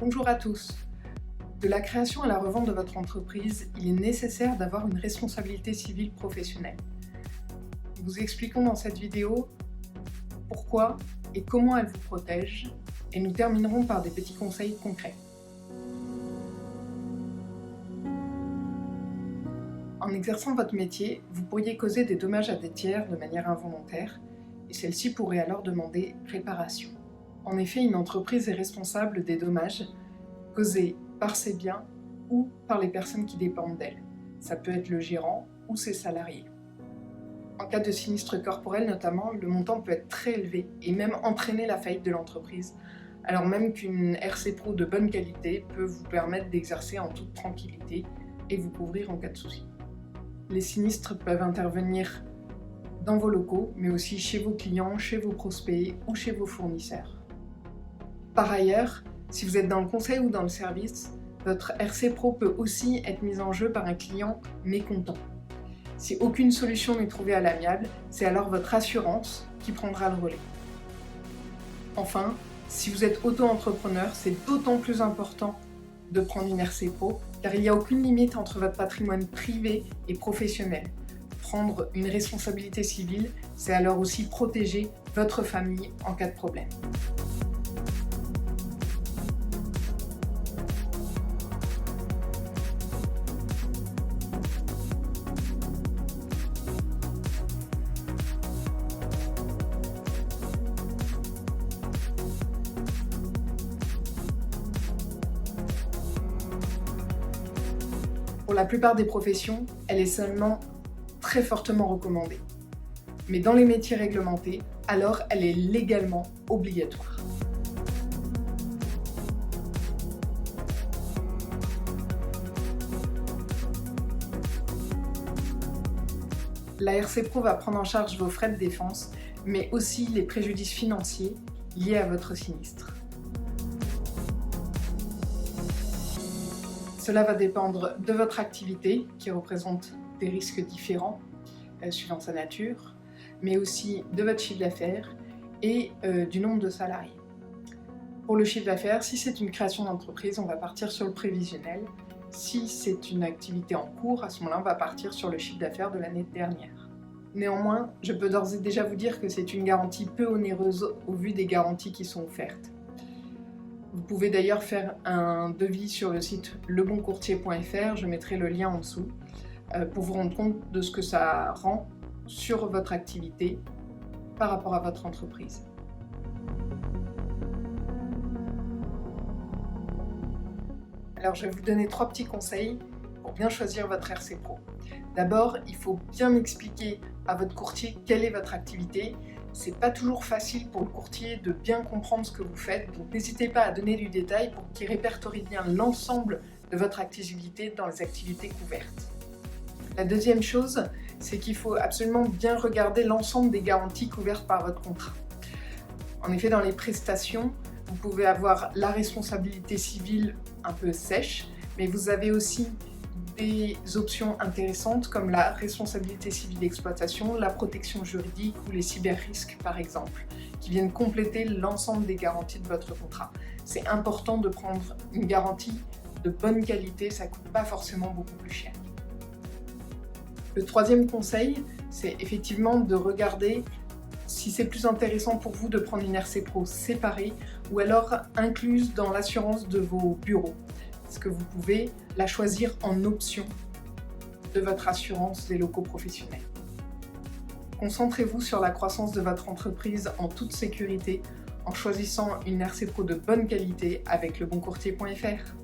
Bonjour à tous. De la création à la revente de votre entreprise, il est nécessaire d'avoir une responsabilité civile professionnelle. Nous vous expliquons dans cette vidéo pourquoi et comment elle vous protège, et nous terminerons par des petits conseils concrets. En exerçant votre métier, vous pourriez causer des dommages à des tiers de manière involontaire, et celle-ci pourrait alors demander réparation. En effet, une entreprise est responsable des dommages causés par ses biens ou par les personnes qui dépendent d'elle. Ça peut être le gérant ou ses salariés. En cas de sinistre corporel notamment, le montant peut être très élevé et même entraîner la faillite de l'entreprise, alors même qu'une RC Pro de bonne qualité peut vous permettre d'exercer en toute tranquillité et vous couvrir en cas de souci. Les sinistres peuvent intervenir dans vos locaux, mais aussi chez vos clients, chez vos prospects ou chez vos fournisseurs. Par ailleurs, si vous êtes dans le conseil ou dans le service, votre RC Pro peut aussi être mise en jeu par un client mécontent. Si aucune solution n'est trouvée à l'amiable, c'est alors votre assurance qui prendra le relais. Enfin, si vous êtes auto-entrepreneur, c'est d'autant plus important de prendre une RC Pro, car il n'y a aucune limite entre votre patrimoine privé et professionnel. Prendre une responsabilité civile, c'est alors aussi protéger votre famille en cas de problème. Pour la plupart des professions, elle est seulement très fortement recommandée. Mais dans les métiers réglementés, alors elle est légalement obligatoire. La RC Pro va prendre en charge vos frais de défense, mais aussi les préjudices financiers liés à votre sinistre. Cela va dépendre de votre activité, qui représente des risques différents suivant sa nature, mais aussi de votre chiffre d'affaires et du nombre de salariés. Pour le chiffre d'affaires, si c'est une création d'entreprise, on va partir sur le prévisionnel. Si c'est une activité en cours, à ce moment-là, on va partir sur le chiffre d'affaires de l'année dernière. Néanmoins, je peux d'ores et déjà vous dire que c'est une garantie peu onéreuse au vu des garanties qui sont offertes. Vous pouvez d'ailleurs faire un devis sur le site leboncourtier.fr, je mettrai le lien en dessous, pour vous rendre compte de ce que ça rend sur votre activité par rapport à votre entreprise. Alors je vais vous donner 3 petits conseils pour bien choisir votre RC Pro. D'abord, il faut bien expliquer à votre courtier quelle est votre activité. C'est pas toujours facile pour le courtier de bien comprendre ce que vous faites, donc n'hésitez pas à donner du détail pour qu'il répertorie bien l'ensemble de votre activité dans les activités couvertes. La deuxième chose, c'est qu'il faut absolument bien regarder l'ensemble des garanties couvertes par votre contrat. En effet, dans les prestations, vous pouvez avoir la responsabilité civile un peu sèche, mais vous avez aussi des options intéressantes comme la responsabilité civile d'exploitation, la protection juridique ou les cyber-risques par exemple, qui viennent compléter l'ensemble des garanties de votre contrat. C'est important de prendre une garantie de bonne qualité, ça ne coûte pas forcément beaucoup plus cher. Le troisième conseil, c'est effectivement de regarder si c'est plus intéressant pour vous de prendre une RC Pro séparée ou alors incluse dans l'assurance de vos bureaux. Parce que vous pouvez la choisir en option de votre assurance des locaux professionnels. Concentrez-vous sur la croissance de votre entreprise en toute sécurité en choisissant une RC Pro de bonne qualité avec leboncourtier.fr.